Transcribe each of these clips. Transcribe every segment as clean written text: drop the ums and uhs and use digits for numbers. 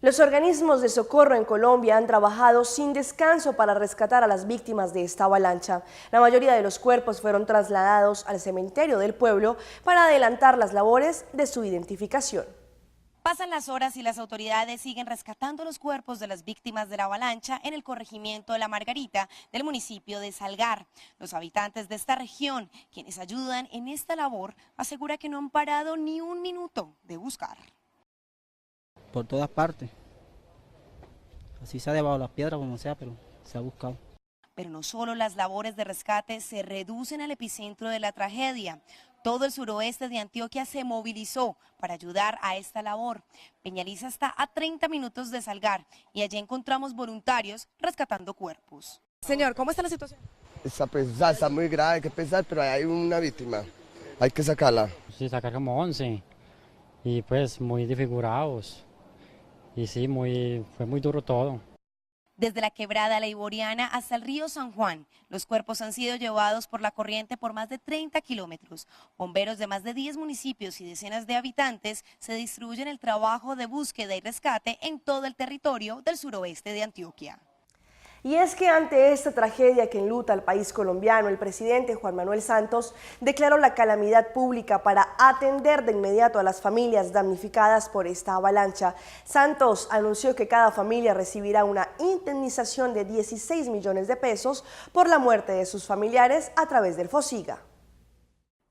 Los organismos de socorro en Colombia han trabajado sin descanso para rescatar a las víctimas de esta avalancha. La mayoría de los cuerpos fueron trasladados al cementerio del pueblo para adelantar las labores de su identificación. Pasan las horas y las autoridades siguen rescatando los cuerpos de las víctimas de la avalancha en el corregimiento de La Margarita del municipio de Salgar. Los habitantes de esta región, quienes ayudan en esta labor, aseguran que no han parado ni un minuto de buscar. Por todas partes, así se ha debajo las piedras como sea, pero se ha buscado. Pero no solo las labores de rescate se reducen al epicentro de la tragedia. Todo el suroeste de Antioquia se movilizó para ayudar a esta labor. Peñaliza está a 30 minutos de Salgar y allí encontramos voluntarios rescatando cuerpos. Señor, ¿cómo está la situación? Está pesada, está muy grave, hay que pesar, pero hay una víctima, hay que sacarla. Sí, sacar como 11 y pues muy desfigurados y sí, fue muy duro todo. Desde la quebrada La Iboriana hasta el río San Juan, los cuerpos han sido llevados por la corriente por más de 30 kilómetros. Bomberos de más de 10 municipios y decenas de habitantes se distribuyen el trabajo de búsqueda y rescate en todo el territorio del suroeste de Antioquia. Y es que ante esta tragedia que enluta al país colombiano, el presidente Juan Manuel Santos declaró la calamidad pública para atender de inmediato a las familias damnificadas por esta avalancha. Santos anunció que cada familia recibirá una indemnización de 16 millones de pesos por la muerte de sus familiares a través del FOSIGA.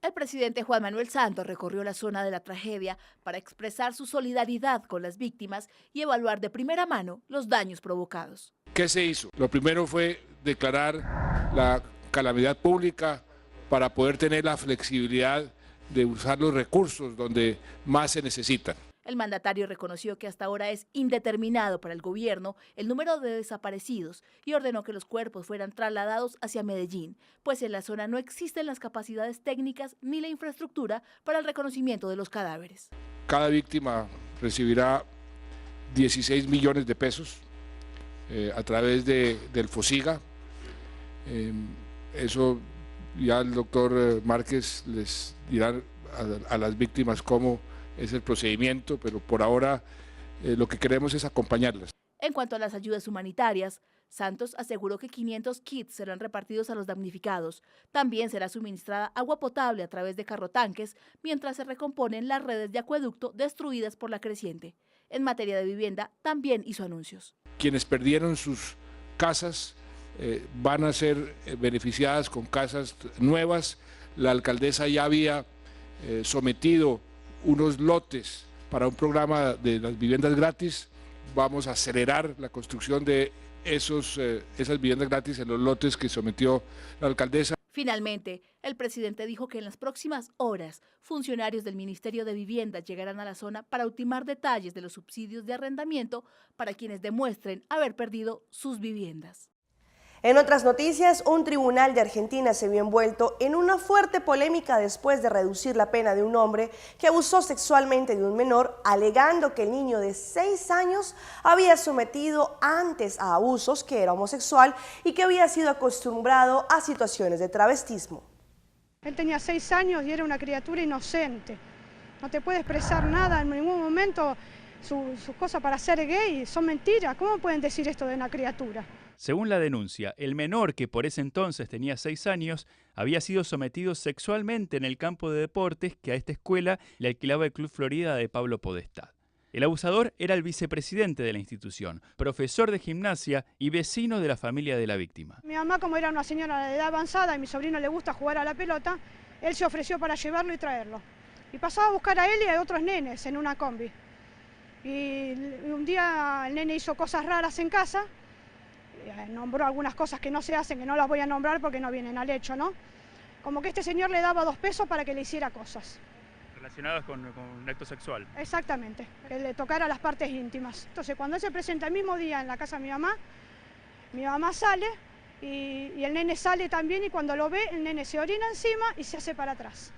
El presidente Juan Manuel Santos recorrió la zona de la tragedia para expresar su solidaridad con las víctimas y evaluar de primera mano los daños provocados. ¿Qué se hizo? Lo primero fue declarar la calamidad pública para poder tener la flexibilidad de usar los recursos donde más se necesitan. El mandatario reconoció que hasta ahora es indeterminado para el gobierno el número de desaparecidos y ordenó que los cuerpos fueran trasladados hacia Medellín, pues en la zona no existen las capacidades técnicas ni la infraestructura para el reconocimiento de los cadáveres. Cada víctima recibirá 16 millones de pesos a través del FOSIGA. Eso ya el doctor Márquez les dirá a las víctimas cómo es el procedimiento, pero por ahora lo que queremos es acompañarlas. En cuanto a las ayudas humanitarias, Santos aseguró que 500 kits serán repartidos a los damnificados. También será suministrada agua potable a través de carrotanques, mientras se recomponen las redes de acueducto destruidas por la creciente. En materia de vivienda, también hizo anuncios. Quienes perdieron sus casas van a ser beneficiadas con casas nuevas. La alcaldesa ya había sometido unos lotes para un programa de las viviendas gratis. Vamos a acelerar la construcción de esas viviendas gratis en los lotes que sometió la alcaldesa. Finalmente, el presidente dijo que en las próximas horas, funcionarios del Ministerio de Vivienda llegarán a la zona para ultimar detalles de los subsidios de arrendamiento para quienes demuestren haber perdido sus viviendas. En otras noticias, un tribunal de Argentina se vio envuelto en una fuerte polémica después de reducir la pena de un hombre que abusó sexualmente de un menor, alegando que el niño de 6 años había sometido antes a abusos, que era homosexual y que había sido acostumbrado a situaciones de travestismo. Él tenía 6 años y era una criatura inocente. No te puede expresar nada en ningún momento. Sus cosas para ser gay son mentiras. ¿Cómo pueden decir esto de una criatura? Según la denuncia, el menor, que por ese entonces tenía 6 años, había sido sometido sexualmente en el campo de deportes que a esta escuela le alquilaba el Club Florida de Pablo Podestá. El abusador era el vicepresidente de la institución, profesor de gimnasia y vecino de la familia de la víctima. Mi mamá, como era una señora de edad avanzada y a mi sobrino le gusta jugar a la pelota, él se ofreció para llevarlo y traerlo. Y pasaba a buscar a él y a otros nenes en una combi. Y un día el nene hizo cosas raras en casa, nombró algunas cosas que no se hacen, que no las voy a nombrar porque no vienen al hecho, ¿no? Como que este señor le daba 2 pesos para que le hiciera cosas. Relacionadas con un acto sexual. Exactamente, que le tocara las partes íntimas. Entonces cuando él se presenta el mismo día en la casa de mi mamá sale y el nene sale también y cuando lo ve el nene se orina encima y se hace para atrás.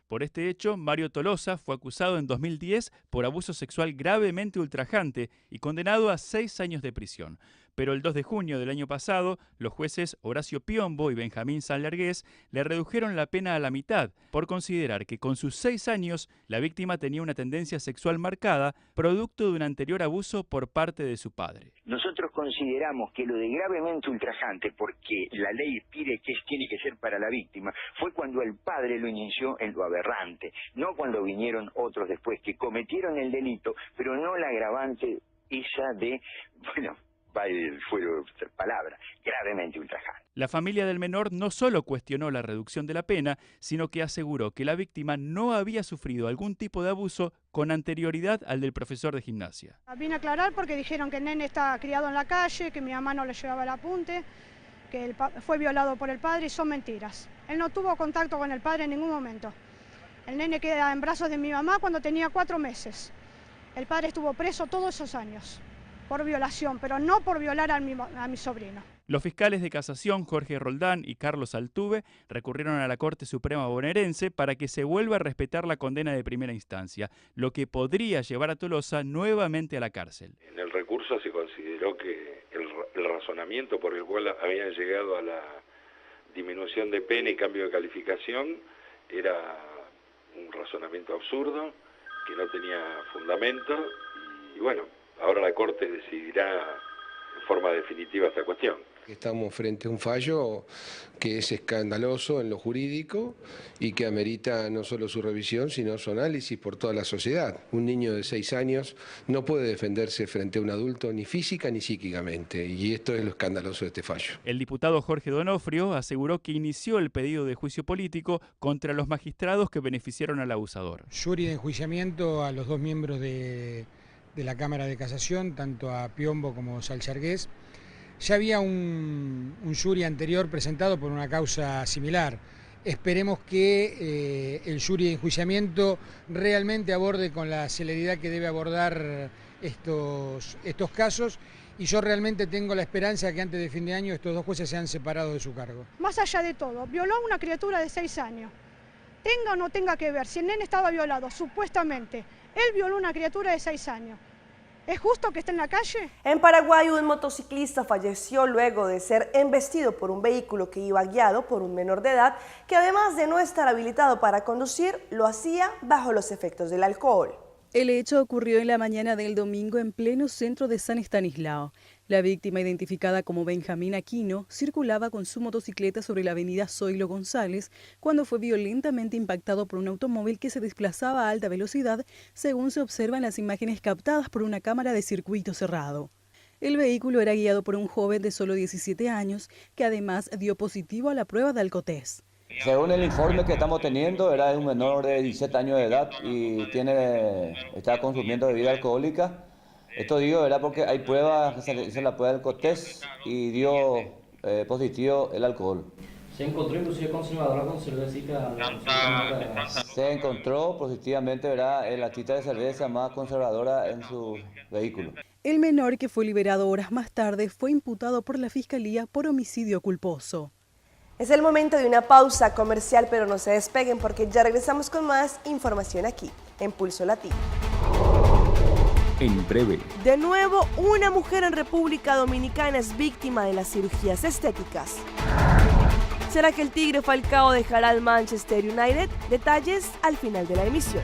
Por este hecho, Mario Tolosa fue acusado en 2010 por abuso sexual gravemente ultrajante y condenado a 6 años de prisión. Pero el 2 de junio del año pasado, los jueces Horacio Piombo y Benjamín Sanlargués le redujeron la pena a la mitad por considerar que con sus 6 años la víctima tenía una tendencia sexual marcada, producto de un anterior abuso por parte de su padre. Nosotros consideramos que lo de gravemente ultrajante, porque la ley pide que tiene que ser para la víctima, fue cuando el padre lo inició en lo aberrante, no cuando vinieron otros después que cometieron el delito, pero no la agravante esa de, fue palabra, gravemente ultrajante. La familia del menor no solo cuestionó la reducción de la pena, sino que aseguró que la víctima no había sufrido algún tipo de abuso con anterioridad al del profesor de gimnasia. Vine a aclarar porque dijeron que el nene está criado en la calle, que mi mamá no le llevaba el apunte, que fue violado por el padre, y son mentiras. Él no tuvo contacto con el padre en ningún momento. El nene queda en brazos de mi mamá cuando tenía 4 meses. El padre estuvo preso todos esos años por violación, pero no por violar a mi sobrino. Los fiscales de casación Jorge Roldán y Carlos Altuve recurrieron a la Corte Suprema bonaerense para que se vuelva a respetar la condena de primera instancia, lo que podría llevar a Tolosa nuevamente a la cárcel. En el recurso se consideró que el razonamiento por el cual habían llegado a la disminución de pena y cambio de calificación era un razonamiento absurdo, que no tenía fundamento, y bueno, ahora la Corte decidirá en forma definitiva esta cuestión. Estamos frente a un fallo que es escandaloso en lo jurídico y que amerita no solo su revisión, sino su análisis por toda la sociedad. Un niño de 6 años no puede defenderse frente a un adulto ni física ni psíquicamente, y esto es lo escandaloso de este fallo. El diputado Jorge Donofrio aseguró que inició el pedido de juicio político contra los magistrados que beneficiaron al abusador. Jury de enjuiciamiento a los 2 miembros de la Cámara de Casación, tanto a Piombo como Sanlargués. Ya había un jury anterior presentado por una causa similar. Esperemos que el jury de enjuiciamiento realmente aborde con la celeridad que debe abordar estos casos, y yo realmente tengo la esperanza que antes de fin de año estos 2 jueces sean separados de su cargo. Más allá de todo, violó a una criatura de 6 años. Tenga o no tenga que ver, si el nene estaba violado, supuestamente, él violó a una criatura de 6 años. ¿Es justo que esté en la calle? En Paraguay, un motociclista falleció luego de ser embestido por un vehículo que iba guiado por un menor de edad que, además de no estar habilitado para conducir, lo hacía bajo los efectos del alcohol. El hecho ocurrió en la mañana del domingo en pleno centro de San Estanislao. La víctima, identificada como Benjamín Aquino, circulaba con su motocicleta sobre la avenida Zoilo González cuando fue violentamente impactado por un automóvil que se desplazaba a alta velocidad, según se observa en las imágenes captadas por una cámara de circuito cerrado. El vehículo era guiado por un joven de solo 17 años, que además dio positivo a la prueba de alcotés. Según el informe que estamos teniendo, era un menor de 17 años de edad y está consumiendo bebida alcohólica. Esto digo, era porque hay pruebas, se hizo la prueba del alcotés y dio positivo el alcohol. ¿Se encontró inclusive conservadora con cervecita? Se encontró positivamente, ¿verdad?, la tita de cerveza más conservadora en su vehículo. El menor, que fue liberado horas más tarde, fue imputado por la Fiscalía por homicidio culposo. Es el momento de una pausa comercial, pero no se despeguen porque ya regresamos con más información aquí, en Pulso Latino. En breve. De nuevo, una mujer en República Dominicana es víctima de las cirugías estéticas. ¿Será que el Tigre Falcao dejará al Manchester United? Detalles al final de la emisión.